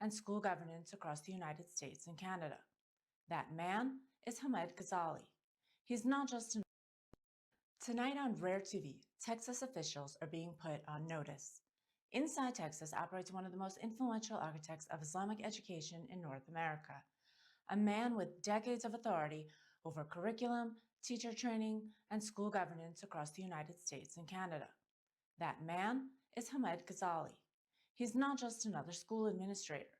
and school governance across the United States and Canada. That man is Ahmed Ghazali. He's not just an... Tonight on RAIR TV, Texas officials are being put on notice. Inside Texas operates one of the most influential architects of Islamic education in North America, a man with decades of authority over curriculum, teacher training, and school governance across the United States and Canada. That man is Ahmed Ghazali. He's not just another school administrator.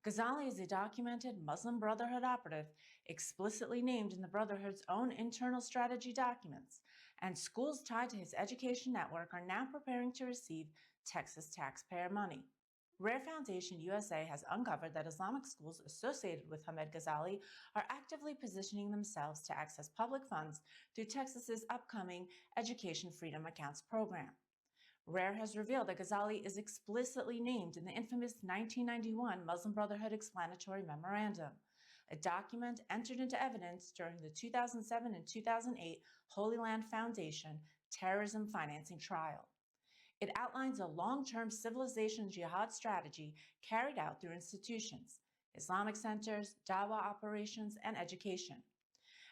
Ghazali is a documented Muslim Brotherhood operative explicitly named in the Brotherhood's own internal strategy documents, and schools tied to his education network are now preparing to receive Texas taxpayer money. RAIR Foundation USA has uncovered that Islamic schools associated with Ahmed Ghazali are actively positioning themselves to access public funds through Texas's upcoming Education Freedom Accounts program. RAIR has revealed that Ghazali is explicitly named in the infamous 1991 Muslim Brotherhood Explanatory Memorandum, a document entered into evidence during the 2007 and 2008 Holy Land Foundation terrorism financing trial. It outlines a long-term civilization jihad strategy carried out through institutions, Islamic centers, dawah operations, and education.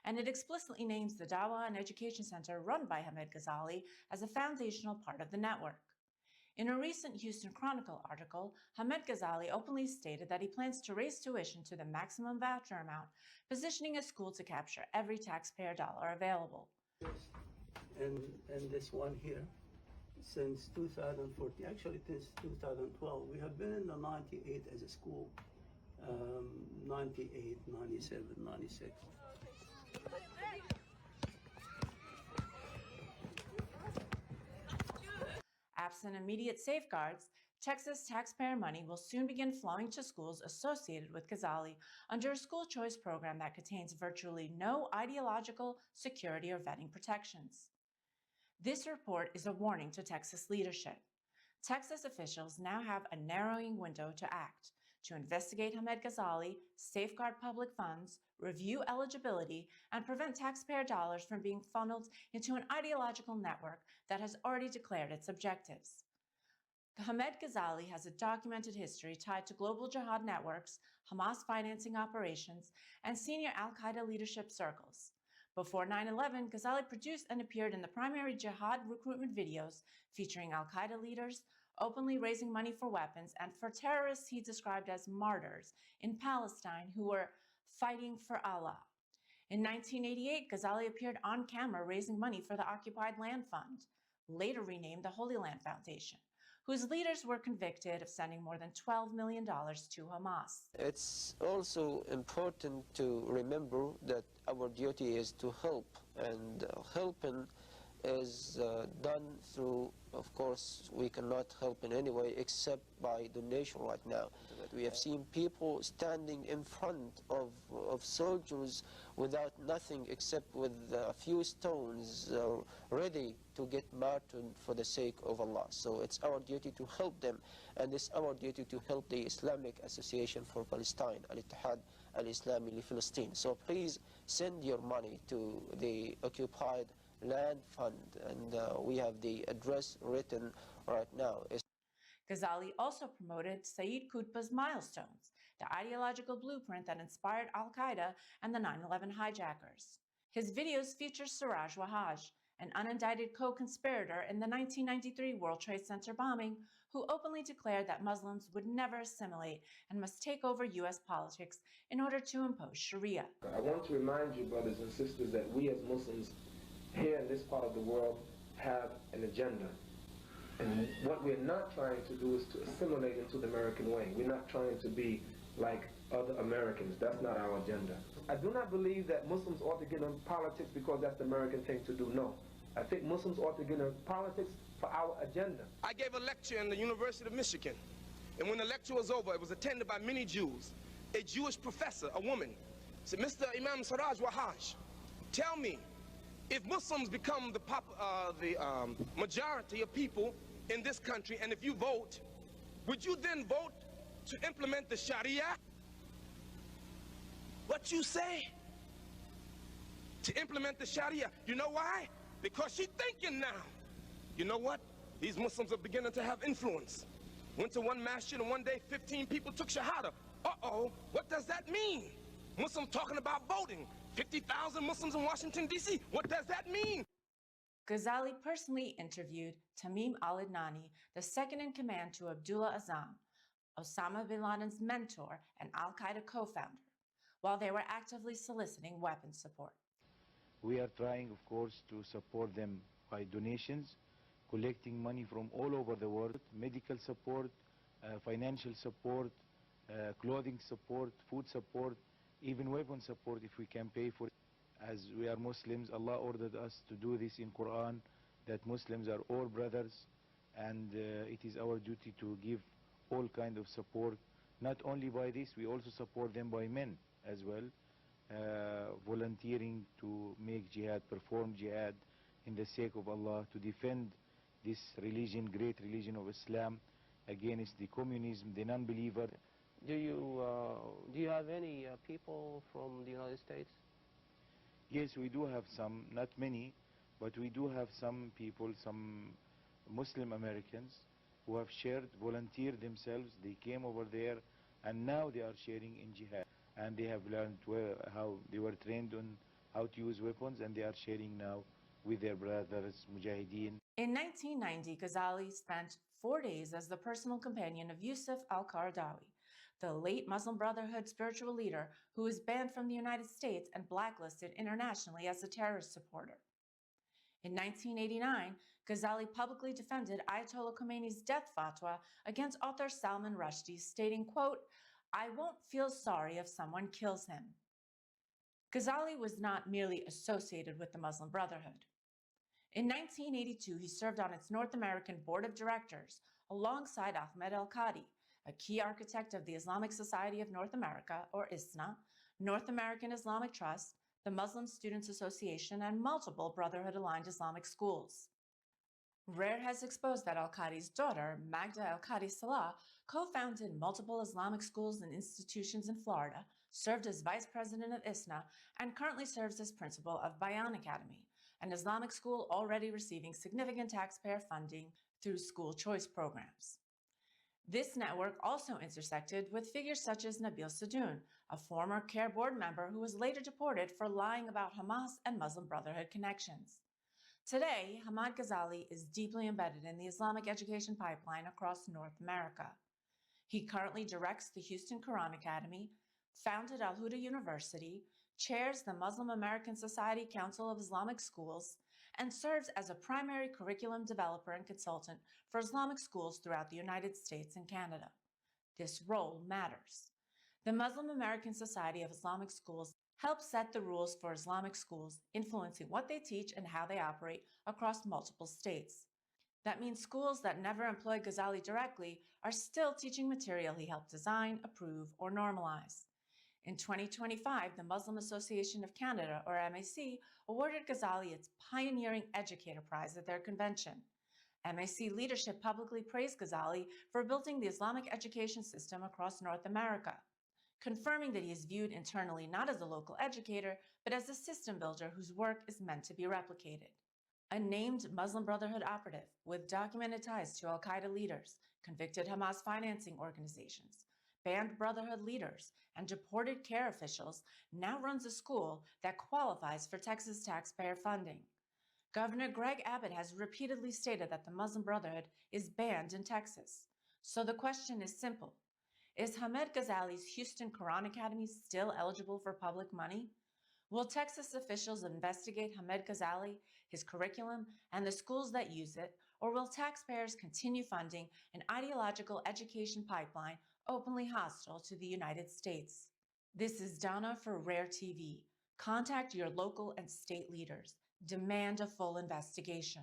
And it explicitly names the Dawah and Education Center run by Ahmed Ghazali as a foundational part of the network. In a recent Houston Chronicle article, Ahmed Ghazali openly stated that he plans to raise tuition to the maximum voucher amount, positioning a school to capture every taxpayer dollar available. And this one here, since 2014, actually since 2012, we have been in the 98 as a school, 98, 97, 96. Absent immediate safeguards, Texas taxpayer money will soon begin flowing to schools associated with Ghazali under a school choice program that contains virtually no ideological, security, or vetting protections. This report is a warning to Texas leadership. Texas officials now have a narrowing window to act, to investigate Ahmed Ghazali, safeguard public funds, review eligibility, and prevent taxpayer dollars from being funneled into an ideological network that has already declared its objectives. Ahmed Ghazali has a documented history tied to global jihad networks, Hamas financing operations, and senior al-Qaeda leadership circles. Before 9/11, Ghazali produced and appeared in the primary jihad recruitment videos featuring al-Qaeda leaders, openly raising money for weapons and for terrorists he described as martyrs in Palestine who were fighting for Allah. In 1988, Ghazali appeared on camera raising money for the Occupied Land Fund, later renamed the Holy Land Foundation, whose leaders were convicted of sending more than $12 million to Hamas. It's also important to remember that our duty is to help, and helping is done through, of course, we cannot help in any way except by donation right now. We have seen people standing in front of soldiers without nothing except with a few stones ready to get martyred for the sake of Allah. So it's our duty to help them, and it's our duty to help the Islamic Association for Palestine, Al-Ittihad Al-Islami li Palestine. So please send your money to the Occupied Land Fund, and we have the address written right now. Ghazali also promoted Sayyid Qutb's milestones, the ideological blueprint that inspired al-Qaeda and the 9/11 hijackers. His videos feature Siraj Wahhaj, an unindicted co-conspirator in the 1993 World Trade Center bombing, who openly declared that Muslims would never assimilate and must take over U.S. politics in order to impose Sharia. I want to remind you, brothers and sisters, that we as Muslims here in this part of the world have an agenda. And what we're not trying to do is to assimilate into the American way. We're not trying to be like other Americans. That's not our agenda. I do not believe that Muslims ought to get into politics because that's the American thing to do. No. I think Muslims ought to get into politics for our agenda. I gave a lecture in the University of Michigan, and when the lecture was over, it was attended by many Jews. A Jewish professor, a woman, said, "Mr. Imam Siraj Wahhaj, tell me, if Muslims become the majority of people in this country, and if you vote, would you then vote to implement the Sharia?" What you say? To implement the Sharia. You know why? Because she's thinking now. You know what? These Muslims are beginning to have influence. Went to one masjid and one day 15 people took shahada. Uh-oh, what does that mean? Muslims talking about voting. 50,000 Muslims in Washington, D.C. What does that mean? Ghazali personally interviewed Tamim al-Adnani, the second in command to Abdullah Azzam, Osama bin Laden's mentor and al-Qaeda co-founder, while they were actively soliciting weapons support. We are trying, of course, to support them by donations, collecting money from all over the world, medical support, financial support, clothing support, food support, even weapon support if we can pay for it. As we are Muslims, Allah ordered us to do this in Quran, that Muslims are all brothers, and it is our duty to give all kind of support. Not only by this, we also support them by men as well, volunteering to make jihad, perform jihad in the sake of Allah, to defend this religion, great religion of Islam, against the communism, the non-believer. Do you have any people from the United States? Yes, we do have some, not many, but we do have some people, some Muslim Americans who have shared, volunteered themselves. They came over there and now they are sharing in jihad. And they have learned how they were trained on how to use weapons, and they are sharing now with their brothers, Mujahideen. In 1990, Ghazali spent 4 days as the personal companion of Yusuf al-Qaradawi, the late Muslim Brotherhood spiritual leader who was banned from the United States and blacklisted internationally as a terrorist supporter. In 1989, Ghazali publicly defended Ayatollah Khomeini's death fatwa against author Salman Rushdie, stating, quote, "I won't feel sorry if someone kills him." Ghazali was not merely associated with the Muslim Brotherhood. In 1982, he served on its North American Board of Directors alongside Ahmed al-Qadi, a key architect of the Islamic Society of North America, or ISNA, North American Islamic Trust, the Muslim Students Association, and multiple Brotherhood-aligned Islamic schools. RAIR has exposed that al-Qadi's daughter, Magda al-Qadi Salah, co-founded multiple Islamic schools and institutions in Florida, served as vice president of ISNA, and currently serves as principal of Bayan Academy, an Islamic school already receiving significant taxpayer funding through school choice programs. This network also intersected with figures such as Nabil Sadoun, a former CARE board member who was later deported for lying about Hamas and Muslim Brotherhood connections. Today, Hamad Ghazali is deeply embedded in the Islamic education pipeline across North America. He currently directs the Houston Quran Academy, founded Al-Huda University, chairs the Muslim American Society Council of Islamic Schools, and serves as a primary curriculum developer and consultant for Islamic schools throughout the United States and Canada. This role matters. The Muslim American Society of Islamic Schools helps set the rules for Islamic schools, influencing what they teach and how they operate across multiple states. That means schools that never employ Ghazali directly are still teaching material he helped design, approve, or normalize. In 2025, the Muslim Association of Canada, or MAC, awarded Ghazali its Pioneering Educator Prize at their convention. MAC leadership publicly praised Ghazali for building the Islamic education system across North America, confirming that he is viewed internally not as a local educator, but as a system builder whose work is meant to be replicated. A named Muslim Brotherhood operative with documented ties to al-Qaeda leaders, convicted Hamas financing organizations, banned Brotherhood leaders, and deported CARE officials now runs a school that qualifies for Texas taxpayer funding. Governor Greg Abbott has repeatedly stated that the Muslim Brotherhood is banned in Texas. So the question is simple. Is Hamad Ghazali's Houston Quran Academy still eligible for public money? Will Texas officials investigate Hamad Ghazali, his curriculum, and the schools that use it, or will taxpayers continue funding an ideological education pipeline openly hostile to the United States? This is Donna for RAIR TV. Contact your local and state leaders. Demand a full investigation.